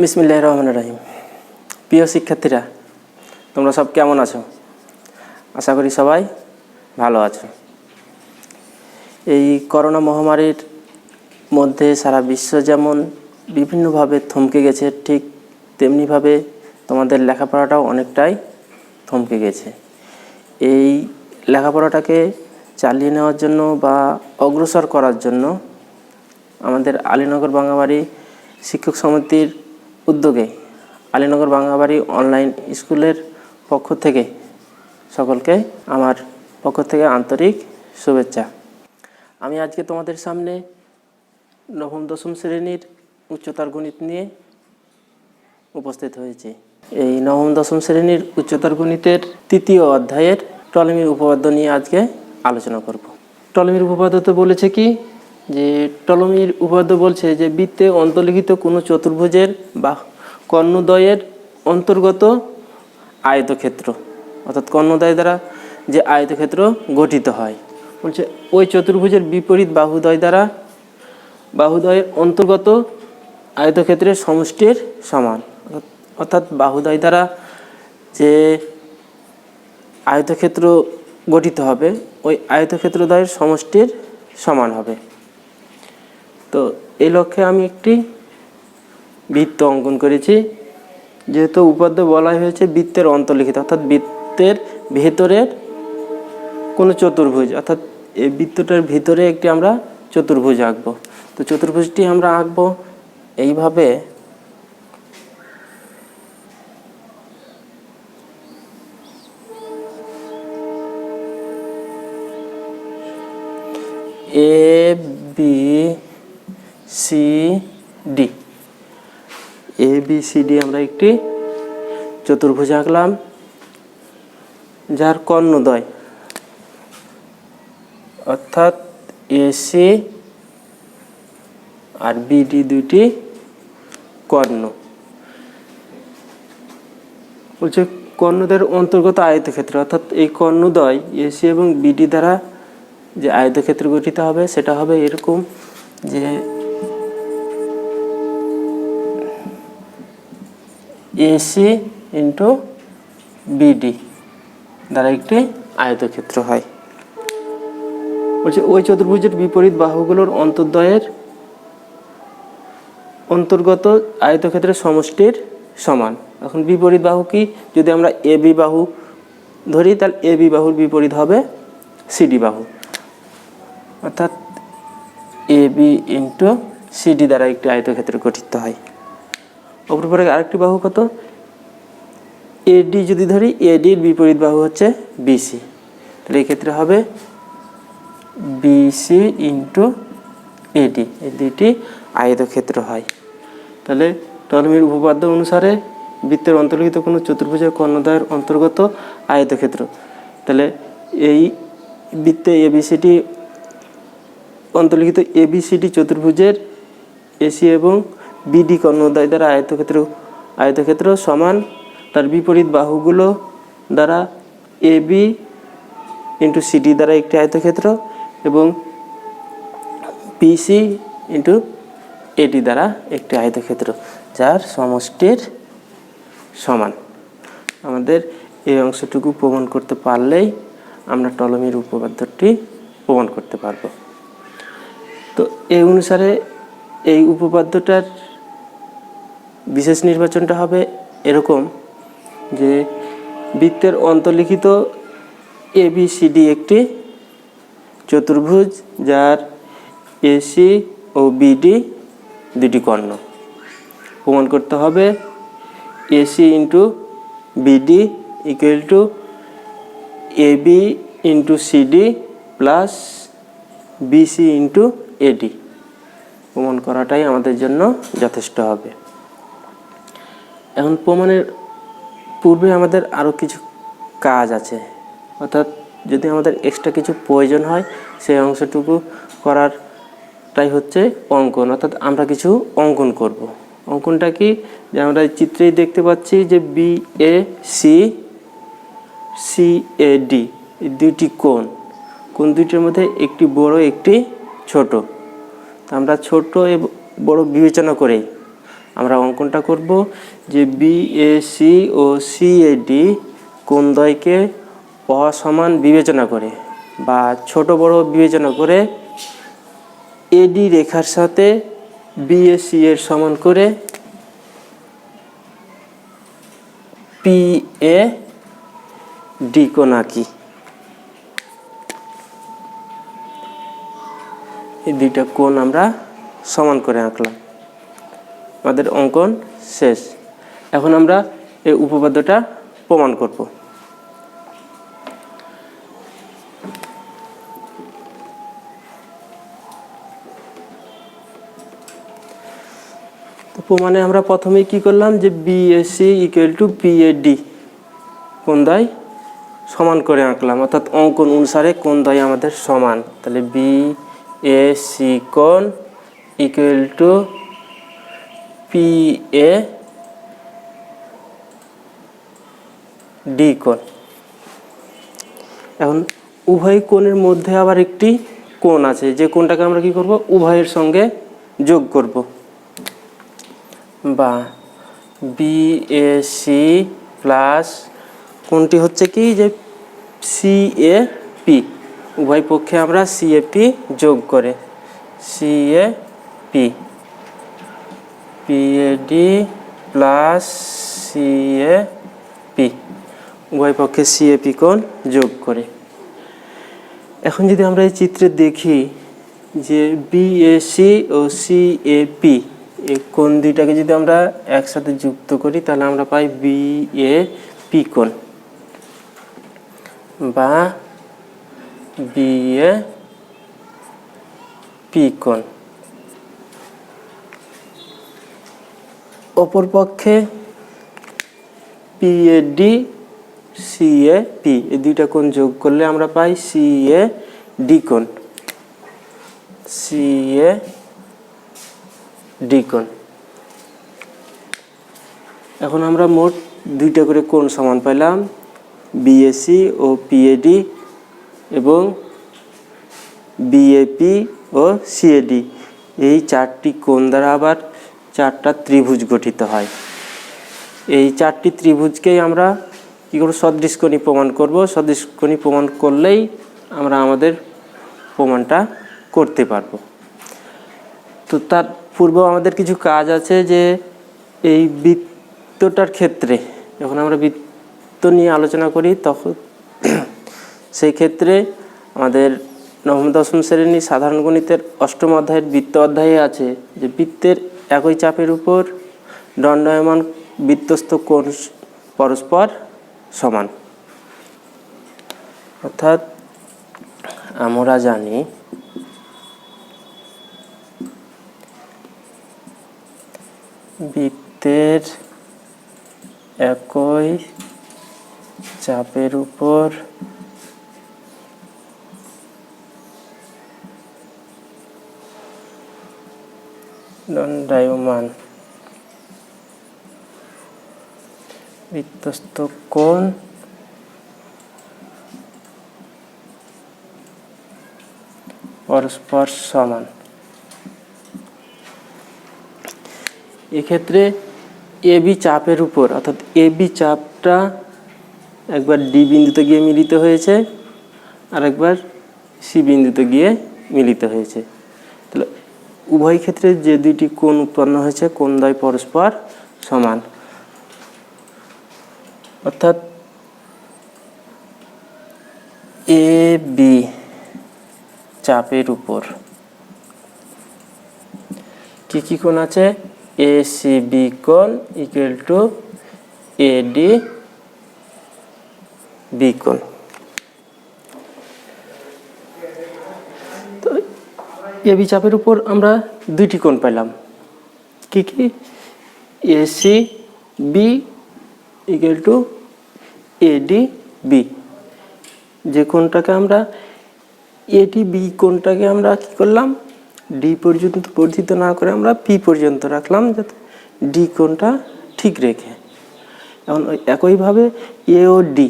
বিসমিল্লাহির রহমানির রহিম। প্রিয় শিক্ষার্থীরা, তোমরা সব কেমন আছো? আশা করি সবাই ভালো আছো। এই করোনা মহামারীর মধ্যে সারা বিশ্ব যেমন বিভিন্নভাবে থমকে গেছে, ঠিক তেমনিভাবে তোমাদের লেখাপড়াটাও অনেকটাই থমকে গেছে। এই লেখাপড়াটাকে চালিয়ে নেওয়ার জন্য বা অগ্রসর করার জন্য আমাদের আলীনগর বাঙ্গাবাড়ি শিক্ষক সমিতির উদ্যোগে আলীনগর বাঙ্গাবাড়ি অনলাইন স্কুলের পক্ষ থেকে সকলকে আমার পক্ষ থেকে আন্তরিক শুভেচ্ছা। আমি আজকে তোমাদের সামনে নবম দশম শ্রেণীর উচ্চতর গণিত নিয়ে উপস্থিত হয়েছি। এই নবম দশম শ্রেণীর উচ্চতর গণিতের তৃতীয় অধ্যায়ের টলেমির উপপাদ্য নিয়ে আজকে আলোচনা করব। টলেমির উপপাদ্যতে বলেছে কি, যে টলেমির উপপাদ্য বলছে যে বৃত্তে অন্তর্লিখিত কোনো চতুর্ভুজের বা কর্ণদ্বয়ের অন্তর্গত আয়তক্ষেত্র, অর্থাৎ কর্ণদ্বয় দ্বারা যে আয়তক্ষেত্র গঠিত হয়, বলছে ওই চতুর্ভুজের বিপরীত বাহুদ্বয় দ্বারা বাহুদ্বয়ের অন্তর্গত আয়তক্ষেত্রের সমষ্টির সমান। অর্থাৎ বাহুদ্বয় দ্বারা যে আয়তক্ষেত্র গঠিত হবে ওই আয়তক্ষেত্রদ্বয়ের সমষ্টির সমান হবে। তো এই লক্ষ্যে আমি একটি বৃত্ত অঙ্কন করেছি। যেহেতু উপপাদ্য বলা হয়েছে বৃত্তের অন্তর্লিখিত, অর্থাৎ বৃত্তের ভেতরের কোনো চতুর্ভুজ, অর্থাৎ এই বৃত্তটার ভিতরে একটি আমরা চতুর্ভুজ আঁকবো। তো চতুর্ভুজটি আমরা আঁকবো এইভাবে। A B C D, A B C D আমরা একটি চতুর্ভুজ আঁকলাম, যার কর্ণদ্বয় অর্থাৎ এসি আর বিডি দুইটি কর্ণ। বলছে কর্ণদ্বয়ের অন্তর্গত আয়তক্ষেত্র, অর্থাৎ এই কর্ণদ্বয় এসি এবং বিডি দ্বারা যে আয়তক্ষেত্র গঠিত হবে সেটা হবে এরকম, যে এসি ইন্টু বিডি দ্বারা একটি আয়তক্ষেত্র হয়। বলছে ওই চতুর্ভুজের বিপরীত বাহুগুলোর অন্তর্দ্বয়ের অন্তর্গত আয়তক্ষেত্রের সমষ্টির সমান। এখন বিপরীত বাহু কি, যদি আমরা এ বি বাহু ধরি তাহলে এ বি বাহুর বিপরীত হবে সিডি বাহু, অর্থাৎ এ বি ইন্টু সিডি দ্বারা একটি আয়তক্ষেত্র গঠিত হয়। অপরপরে আরেকটি বাহু কত, এডি যদি ধরি, এডির বিপরীত বাহু হচ্ছে বিসি, তাহলে এক্ষেত্রে হবে বিসি ইন্টু এডি, এই দুইটি আয়তক্ষেত্র হয়। তাহলে টলেমির উপপাদ্য অনুসারে বৃত্তের অন্তর্লিখিত কোনো চতুর্ভুজের কর্ণদ্বয়ের অন্তর্গত আয়তক্ষেত্র, তাহলে এই বৃত্তে এবিসিডি অন্তর্লিখিত এবিসিডি চতুর্ভুজের এসি এবং বিডি কর্ণদ্বয় দ্বারা আয়তক্ষেত্র সমান তার বিপরীত বাহুগুলো দ্বারা এবি ইন্টু সিডি দ্বারা একটি আয়তক্ষেত্র এবং বিসি ইন্টু এডি দ্বারা একটি আয়তক্ষেত্র, যার সমষ্টির সমান। আমাদের এই অংশটুকু প্রমাণ করতে পারলেই আমরা টলেমির উপপাদ্যটি প্রমাণ করতে পারব। তো এই অনুসারে এই উপপাদ্যটার বিশেষ নির্বাচনটা হবে এরকম, যে বৃত্তের অন্তর্লিখিত এবিসিডি একটি চতুর্ভুজ, যার এসি ও বিডি দুটি কর্ণ। প্রমাণ করতে হবে AC into BD equal to AB into CD plus BC into AD. প্রমাণ করাটাই আমাদের জন্য যথেষ্ট হবে। এখন প্রমাণের পূর্বে আমাদের আরও কিছু কাজ আছে, অর্থাৎ যদি আমাদের এক্সট্রা কিছু প্রয়োজন হয় সেই অংশটুকু করারটাই হচ্ছে অঙ্কন, অর্থাৎ আমরা কিছু অঙ্কন করব। অঙ্কনটা কি, যে আমরা চিত্রেই দেখতে পাচ্ছি যে B A C A D এই দুইটি কোণ দুইটির মধ্যে একটি বড় একটি ছোট। আমরা ছোট এবং বড় বিবেচনা করেই আমরা অঙ্কনটা করব যে বিএসি ও সিএডি কোণদ্বয়কে অসমান বিবেচনা করে বা ছোট বড় বিবেচনা করে এডি রেখার সাথে বিএসি এর সমান করে পিএ ডি কোণ আঁকি। এই দুইটা কোণ আমরা সমান করে আঁকলাম, আমাদের অঙ্কন শেষ। এখন আমরা এই উপপাদ্যটা প্রমাণ করব। তো প্রমাণে আমরা প্রথমেই কি করলাম যে বিএসি ইকুয়াল টু পিএডি কোণদ্বয় সমান করে আঁকলাম, অর্থাৎ অঙ্কন অনুসারে কোণদ্বয় আমাদের সমান। তাহলে বিএসি কোণ ইকুয়াল টু পিএ ডি কোণ। এখন উভয় কোণের মধ্যে আবার একটি কোণ আছে, যে কোণটাকে আমরা কি করব, উভয়ের সঙ্গে যোগ করব, বা বিএসি প্লাস কোণটি হচ্ছে কি যে সিএপি, উভয় পক্ষে আমরা সিএপি যোগ করে সিএপি পিএডি প্লাস সিএপি, উভয় পক্ষে সিএপি কোণ যোগ করে। এখন যদি আমরা এই চিত্রে দেখি যে বিএসি ও সিএপি এই কোণ দুইটাকে যদি আমরা একসাথে যুক্ত করি তাহলে আমরা পাই বিএপি কোণ বা বিএপি কোণ। অপরপক্ষে পিএডি সিএপি এই দুইটা কোণ যোগ করলে আমরা পাই সিএডি কোণ সিএডি কোণ। এখন আমরা মোট দুইটা করে কোণ সমান পাইলাম, বিএসি ও পিএডি এবং বিএপি ও সিএডি। এই চারটি কোণ দ্বারা আবার চারটা ত্রিভুজ গঠিত হয়। এই চারটি ত্রিভুজকেই আমরা কী করব, সদৃশকোণী প্রমাণ করব। সদৃশকোণী প্রমাণ করলেই আমরা আমাদের প্রমাণটা করতে পারব। তো তার পূর্বেও আমাদের কিছু কাজ আছে, যে এই বৃত্তটার ক্ষেত্রে যখন আমরা বৃত্ত নিয়ে আলোচনা করি তখন সেই ক্ষেত্রে আমাদের নবম দশম শ্রেণী সাধারণ গণিতের অষ্টম অধ্যায়ের বৃত্ত অধ্যায়ে আছে যে বৃত্তের একই চাপের উপর দণ্ডায়মান বৃত্তস্থ কোণ পরস্পর সমান। অর্থাৎ আমরা জানি বৃত্তের একই চাপের উপর দণ্ডায়মান বৃত্তস্থ কোণ পরস্পর সমান। এক্ষেত্রে এবি চাপের উপর, অর্থাৎ এবি চাপটা একবার ডি বিন্দুতে গিয়ে মিলিত হয়েছে আর একবার সি বিন্দুতে গিয়ে মিলিত হয়েছে। তাহলে উভয় ক্ষেত্রে যে দুইটি কোণ উৎপন্ন হয়েছে কোণদ্বয় পরস্পর সমান। অর্থাৎ এ বি চাপের উপর কি কি কোণ আছে, এ সি বি কোণ equal to A D B কোণ। তো এ বি চাপের উপর আমরা দুইটি কোণ পেলাম, কি কি, A C B equal to A D B. যে কোণটাকে আমরা এডি বি কোণটাকে আমরা কি করলাম, ডি পর্যন্ত বর্ধিত না করে আমরা পি পর্যন্ত রাখলাম, যাতে ডি কোণটা ঠিক রেখে। এখন একইভাবে এ ও ডি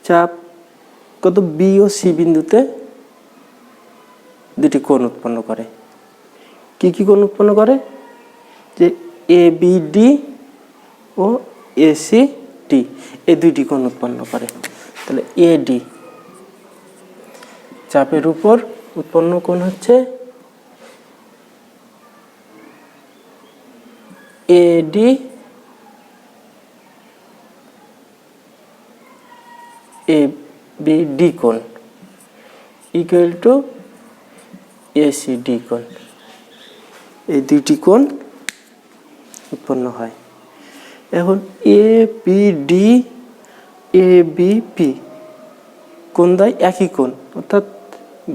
চাপ কত, বি ও সি বিন্দুতে দুটি কোণ উৎপন্ন করে। কি কি কোণ উৎপন্ন করে, যে এবিডি ও এসিডি এই দুইটি কোণ উৎপন্ন করে। তাহলে এডি চাপের উপর উৎপন্ন কোণ হচ্ছে এডি এবিডি কোণ ইকুয়াল টু এসিডি কোণ। এই দুইটি কোণ উৎপন্ন হয়। এখন এবিডি এবিপি কোণ দ্বয় একই কোণ, অর্থাৎ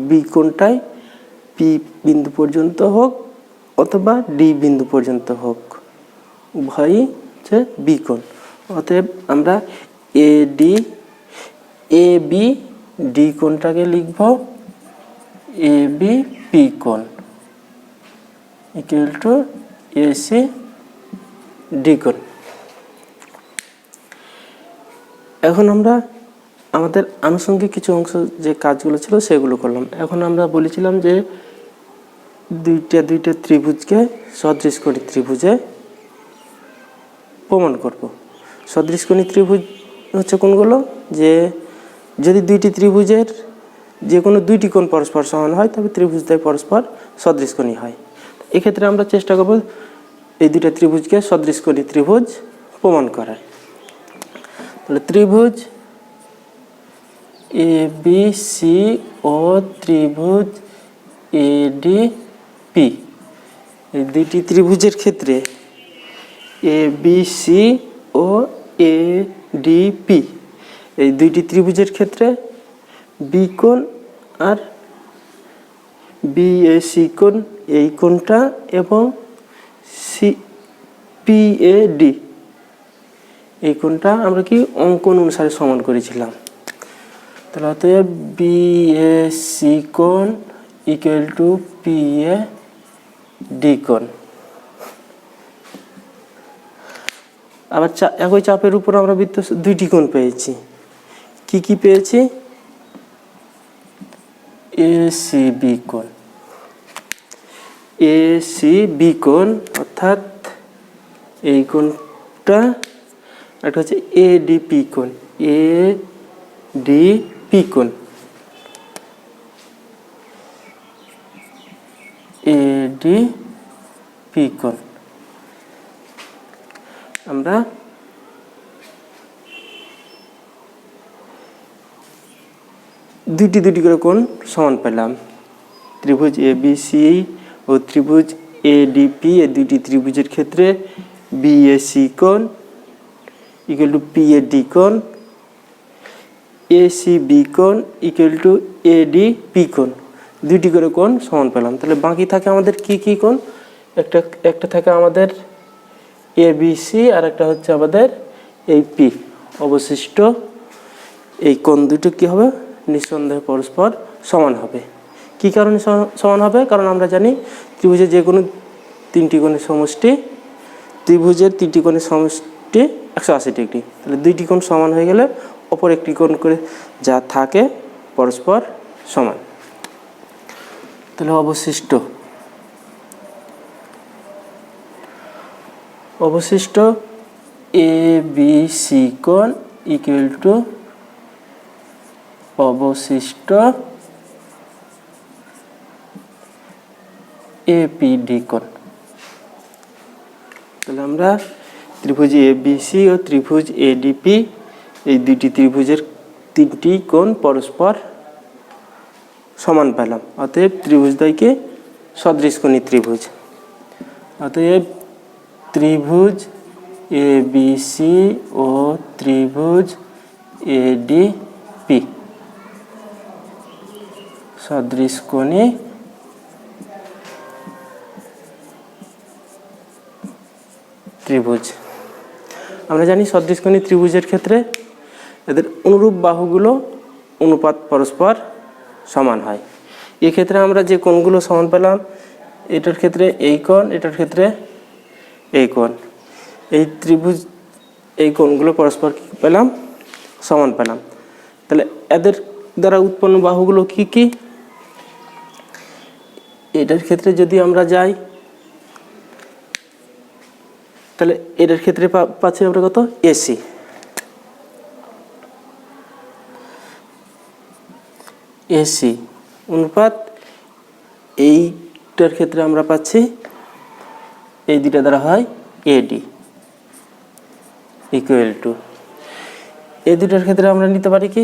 বি কোণটাই পি বিন্দু পর্যন্ত হোক অথবা ডি বিন্দু পর্যন্ত হোক, উভয়ই হচ্ছে বি কোণ। অতএব আমরা এডি এবি ডি কোণটাকে লিখব এবি পি কোণ ইকুয়াল টু এসি ডি কোণ। এখন আমরা আমাদের আনুষঙ্গিক কিছু অংশ যে কাজগুলো ছিল সেগুলো করলাম। এখন আমরা বলেছিলাম যে দুইটা ত্রিভুজকে সদৃশকোণী ত্রিভুজে প্রমাণ করব। সদৃশকোণী ত্রিভুজ হচ্ছে কোনগুলো, যে যদি দুইটি ত্রিভুজের যে কোনো দুইটি কোণ পরস্পর সমান হয় তবে ত্রিভুজদ্বয় পরস্পর সদৃশকোণী হয়। এক্ষেত্রে আমরা চেষ্টা করব এই দুইটা ত্রিভুজকে সদৃশকোণী ত্রিভুজ প্রমাণ করার। তাহলে ত্রিভুজ এবিসি ও ত্রিভুজ এডিপি এই দুইটি ত্রিভুজের ক্ষেত্রে এবিসি ও এডিপি এই দুইটি ত্রিভুজের ক্ষেত্রে বি কোণ আর বিএসি কোণ এই কোণটা এবং পিএডি এই কোণটা আমরা কি অঙ্কন অনুসারে সমান করেছিলাম। তাহলে অতএব বিএসি কোণ ইকুয়াল টু পিএডি কোণ। আবার একই চাপের উপর আমরা বৃত্ত দুইটি কোণ পেয়েছি। কি কি পেয়েছি? এসিবি কোণ, এসিবি কোণ অর্থাৎ এই কোণটা, একটা হচ্ছে এডিপি কোণ, এডিপি কোণ, এডিপি কোণ। আমরা দুইটি করে কোণ সমান পেলাম। ত্রিভুজ এবিসি ও ত্রিভুজ এডিপি এই দুইটি ত্রিভুজের ক্ষেত্রে বিএসি কোণ ইকুয়াল টু পিএডি কোণ, এসিবি কোণ ইকুয়াল টু এডিপি কোণ, দুইটি করে কোণ সমান পেলাম। তাহলে বাকি থাকে আমাদের কি কি কোণ? একটা থাকে আমাদের এবিসি আর একটা হচ্ছে আমাদের এই পি। অবশিষ্ট এই কোণ দুটো কি হবে? নিঃসন্দেহে পরস্পর সমান হবে। কি কারণে সমান হবে? কারণ আমরা জানি ত্রিভুজের যে কোনো তিনটি কোণের সমষ্টি, ত্রিভুজের তিনটি কোণের সমষ্টি 180 ডিগ্রি। তাহলে দুইটি কোণ সমান হয়ে গেলে অপর একটি কোণ করে যা থাকে পরস্পর সমান। তাহলে অবশিষ্ট এবিসি কোণ ইকুয়াল টু অবশিষ্ট এপিডি কোণ। তাহলে আমরা ত্রিভুজ এবিসি ও ত্রিভুজ এডিপি এই দুইটি ত্রিভুজের তিনটি কোণ পরস্পর সমান পেলাম। অতএব ত্রিভুজদ্বয়কে সদৃশকোণী ত্রিভুজ। অতএব ত্রিভুজ এবিসি ও ত্রিভুজ এডিপি সদৃশকোণী ত্রিভুজ। আমরা জানি সদৃশকোণী ত্রিভুজের ক্ষেত্রে এদের অনুরূপ বাহুগুলো অনুপাত পরস্পর সমান হয়। এক্ষেত্রে আমরা যে কোণগুলো সমান পেলাম, এটার ক্ষেত্রে এই কোণ, এটার ক্ষেত্রে এই কোণ, এই ত্রিভুজ এই কোণগুলো পরস্পর কি পেলাম? সমান পেলাম। তাহলে এদের দ্বারা উৎপন্ন বাহুগুলো কি কি? এটার ক্ষেত্রে যদি আমরা যাই, তাহলে এটার ক্ষেত্রে পাচ্ছি আমরা কত এসি। এসি অনুপাত এইটার ক্ষেত্রে আমরা পাচ্ছি এই দুইটা দ্বারা হয় এডি ইকুয়াল টু, এই দুটার ক্ষেত্রে আমরা নিতে পারি কি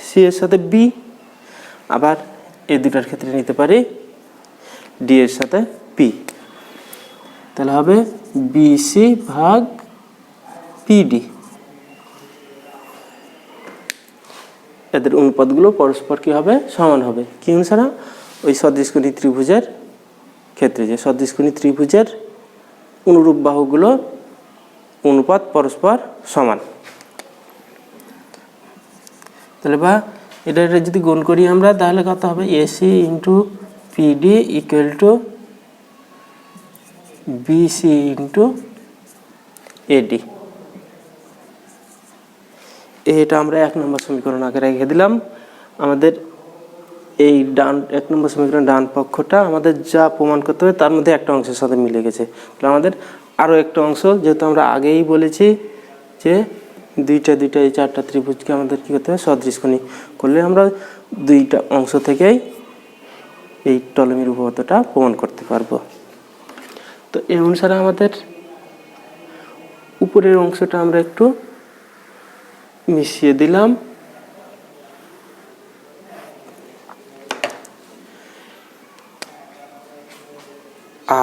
সি এর সাথে বি, আবার এই দুটার ক্ষেত্রে নিতে পারি ডি এর সাথে পি। তাহলে হবে বিসি ভাগ পিডি। এদের অনুপাতগুলো পরস্পর কি হবে সমান হবে, কি অনুসারে ওই সদৃশকোণী ত্রিভুজের ক্ষেত্রে, যে সদৃশকোণী ত্রিভুজের অনুরূপ বাহুগুলো অনুপাত পরস্পর সমান। তাহলে বা এটা যদি গুণ করি আমরা তাহলে কত হবে AC into PD equal to BC into AD. এটা আমরা 1 নম্বর সমীকরণ আগে রেখে দিলাম। আমাদের এই ডান 1 নম্বর সমীকরণ ডান পক্ষটা আমাদের যা প্রমাণ করতে হবে তার মধ্যে একটা অংশের সাথে মিলে গেছে। তাহলে আমাদের আরও একটা অংশ, যেহেতু আমরা আগেই বলেছি যে দুইটা এই চারটা ত্রিভুজকে আমাদের কী করতে হবে সদৃশকোণী করলে আমরা দুইটা অংশ থেকেই এই টলেমির উপপাদ্যটা প্রমাণ করতে পারবো। তো এই অনুসারে আমাদের উপরের অংশটা আমরা একটু মিশিয়ে দিলাম।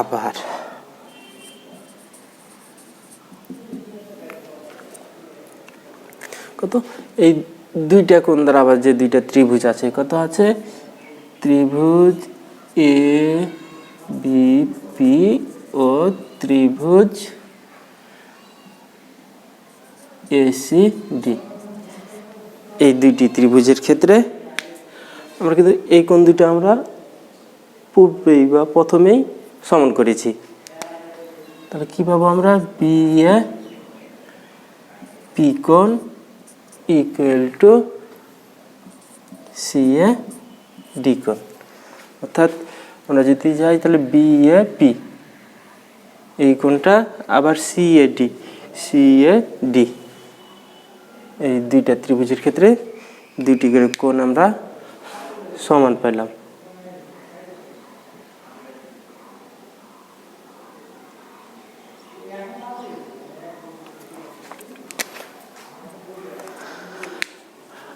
আবার কত এই দুইটা কোণ দ্বারা আবার যে দুইটা ত্রিভুজ আছে, কত আছে ত্রিভুজ এ বি পি ও ত্রিভুজ এসি ডি। এই দুইটি ত্রিভুজের ক্ষেত্রে আমরা কিন্তু এই কোণ দুইটা আমরা পূর্বেই বা প্রথমেই সমান করেছি। তাহলে কি পাবো আমরা বি এ পি কোণ equal to C A D কোণ। অর্থাৎ আমরা যদি যাই তাহলে বি এ পি এই কোণটা, আবার সি এ ডি, এই দুইটা ত্রিভুজের ক্ষেত্রে দুইটি করে কোণ আমরা সমান পেলাম।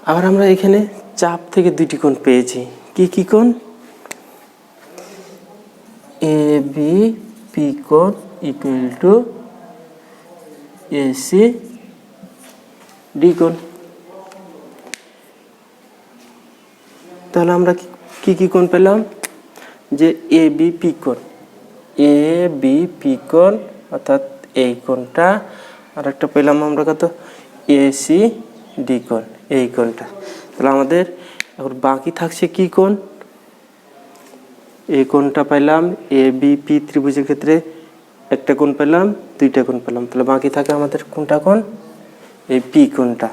আবার আমরা এখানে চাপ থেকে দুইটি কোণ পেয়েছি, কি কি কোণ এ বি পি কোণ ইকুয়াল টু এসি ডি কোণ। তাহলে আমরা কি কি কোণ পেলাম, যে এ বি পি কোণ অর্থাৎ এই কোণটা, আর একটা পেলাম আমরা কত এসি ডি কোণ এই কোণটা। তাহলে আমাদের এখন বাকি থাকছে কি কোণ, এই কোণটা পেলাম এ বি পি ত্রিভুজের ক্ষেত্রে একটা কোণ পেলাম, দুইটা কোণ পেলাম। তাহলে বাকি থাকে আমাদের কোনটা কোণ এই পি কোণটা।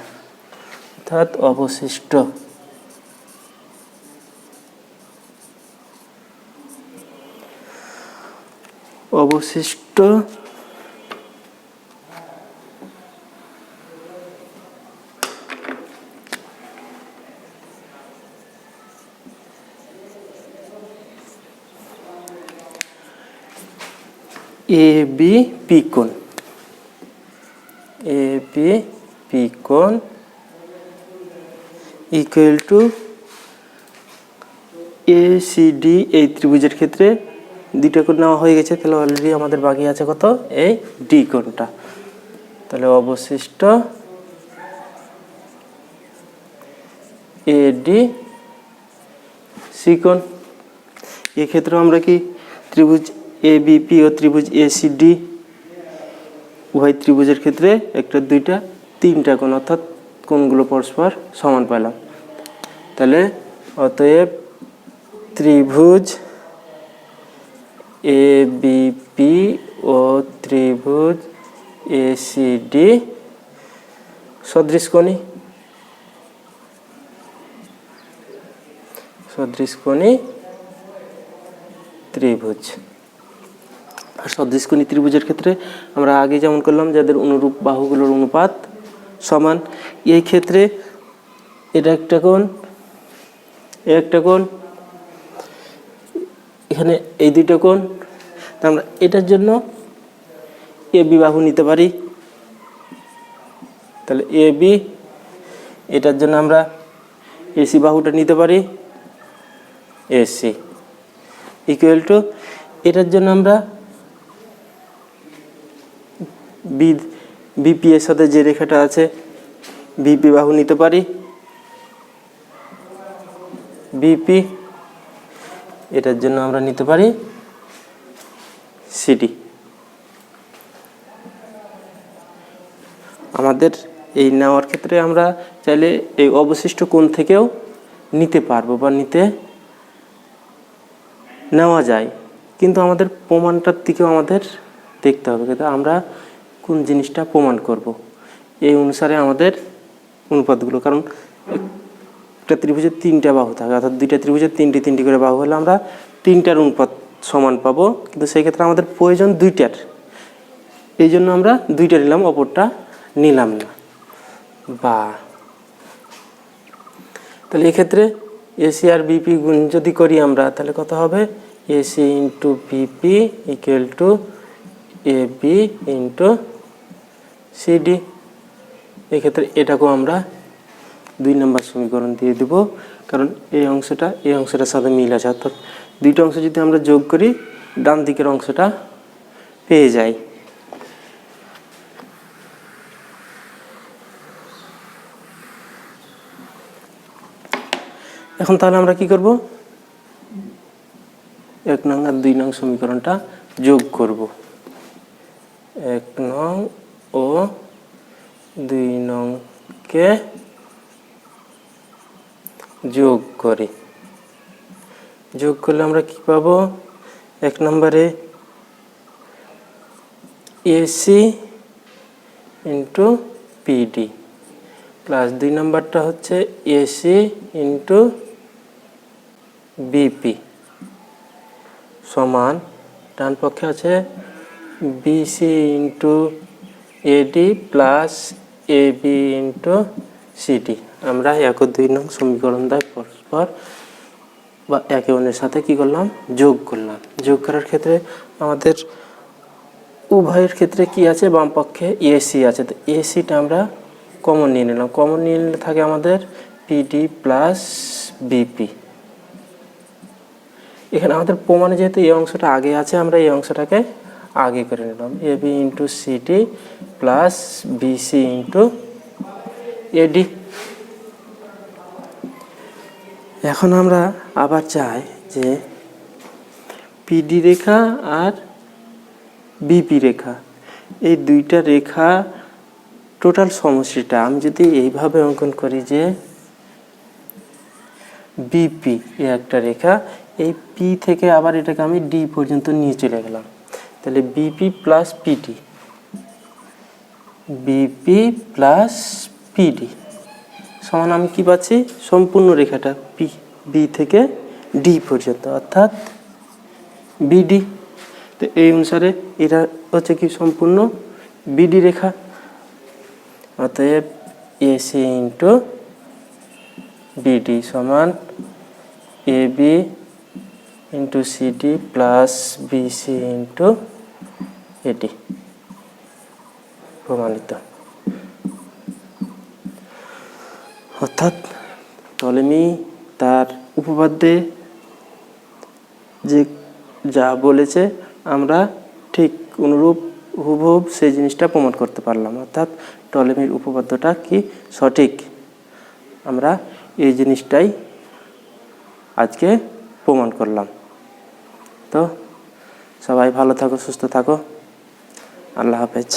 অর্থাৎ অবশিষ্ট এ বি পি কোণ equal to A C D. এই ত্রিভুজের ক্ষেত্রে দুইটা কোণ নেওয়া হয়ে গেছে, তাহলে অলরেডি আমাদের বাকি আছে কত এই ডি কোণটা। তাহলে অবশিষ্ট এ ডি সি কোণ। এক্ষেত্রে আমরা কি ত্রিভুজ এ বি পি ও ত্রিভুজ এ সি ডি উভয় ত্রিভুজের ক্ষেত্রে একটা দুইটা তিনটা কোণ, অর্থাৎ কোণগুলো পরস্পর সমান পেলাম। তাহলে অতএব ত্রিভুজ এ বি পি ও ত্রিভুজ এ সি ডি সদৃশকোণী ত্রিভুজ। আর সদৃশকোণী ত্রিভুজের ক্ষেত্রে আমরা আগে যেমন করলাম, যাদের অনুরূপ বাহুগুলোর অনুপাত সমান, এই ক্ষেত্রে এটা একটা কোণ, একটা কোণ, এখানে এই দুইটা কোণ। তা আমরা এটার জন্য এ বি বাহু নিতে পারি। তাহলে এ বি, এটার জন্য আমরা এসি বাহুটা নিতে পারি, এসি ইকুয়াল টু, এটার জন্য আমরা বিপি এর সাথে যে রেখাটা আছে বিপি বাহু নিতে পারি, বিপি। এটার জন্য আমরা নিতে পারি সিডি। আমাদের এই নেওয়ার ক্ষেত্রে আমরা চাইলে এই অবশিষ্ট কোণ থেকেও নিতে পারবো বা নেওয়া যায়, কিন্তু আমাদের প্রমাণটার দিকেও আমাদের দেখতে হবে, কিন্তু আমরা কোন জিনিসটা প্রমাণ করব এই অনুসারে আমাদের অনুপাতগুলো। কারণ একটা ত্রিভুজের তিনটা বাহু থাকে, অর্থাৎ দুইটা ত্রিভুজের তিনটি করে বাহু হলে আমরা তিনটার অনুপাত সমান পাবো, কিন্তু সেই ক্ষেত্রে আমাদের প্রয়োজন দুইটার, এই জন্য আমরা দুইটা নিলাম, অপরটা নিলাম না। বা তাহলে এক্ষেত্রে এসি আর বিপি গুণ যদি করি আমরা, তাহলে কত হবে? AC into BP equal to A B into CD. এক্ষেত্রে এটাকেও আমরা 2 নম্বর সমীকরণ দিয়ে দেব, কারণ এই অংশটার সাথে মিল আছে, অর্থাৎ দুইটা অংশ যদি আমরা যোগ করি ডান দিকের অংশটা পেয়ে যাই। এখন তাহলে আমরা কি করব? 1 নং আর 2 নং সমীকরণটা যোগ করব। 1 নং ও 2 নংকে যোগ করি। যোগ করলে আমরা কি পাবো? 1 নম্বরে এসি ইন্টু পিডি প্লাস 2 নম্বরটা হচ্ছে এসি ইন্টু বিপি সমান, ডান পক্ষে আছে BC into AD plus AB into CD. আমরা 1 ও 2 নং সমীকরণ দ্বারা পরস্পর বা একে অন্যের সাথে কি করলাম? যোগ করলাম। যোগ করার ক্ষেত্রে আমাদের উভয়ের ক্ষেত্রে কি আছে? বাম পক্ষে এসি আছে, তো এসিটা আমরা কমন নিয়ে নিলাম। কমন নিয়ে নিলে থাকে আমাদের পিডি প্লাস বিপি। এখানে আমাদের প্রমাণে যেহেতু এই অংশটা আগে আছে, আমরা এই অংশটাকে আগে করে নিলাম। AB into CD plus BC into AD. এখন আমরা আবার চাই যে পিডি রেখা আর বিপি রেখা, এই দুইটা রেখা টোটাল সমষ্টিটা আমি যদি এইভাবে অঙ্কন করি যে বিপি একটা রেখা, এই পি থেকে আবার এটাকে আমি ডি পর্যন্ত নিয়ে চলে গেলাম, তাহলে BP plus PD, BP plus PD সমান আমি কি পাচ্ছি? সম্পূর্ণ রেখাটা বি থেকে ডি পর্যন্ত, অর্থাৎ বিডি। তো এই অনুসারে এটা হচ্ছে কি? সম্পূর্ণ বিডি রেখা। অতএব এসি ইন্টু বিডি সমান AB into CD plus BC into AD. প্রমাণিত। অর্থাৎ টলেমি তার উপপাদ্যে যে যা বলেছে আমরা ঠিক অনুরূপ হুবহুব সেই জিনিসটা প্রমাণ করতে পারলাম। অর্থাৎ টলেমির উপপাদ্যটা কি সঠিক, আমরা এই জিনিসটাই আজকে প্রমাণ করলাম। তো সবাই ভালো থাকো, সুস্থ থাকো, আল্লাহ হাফেজ।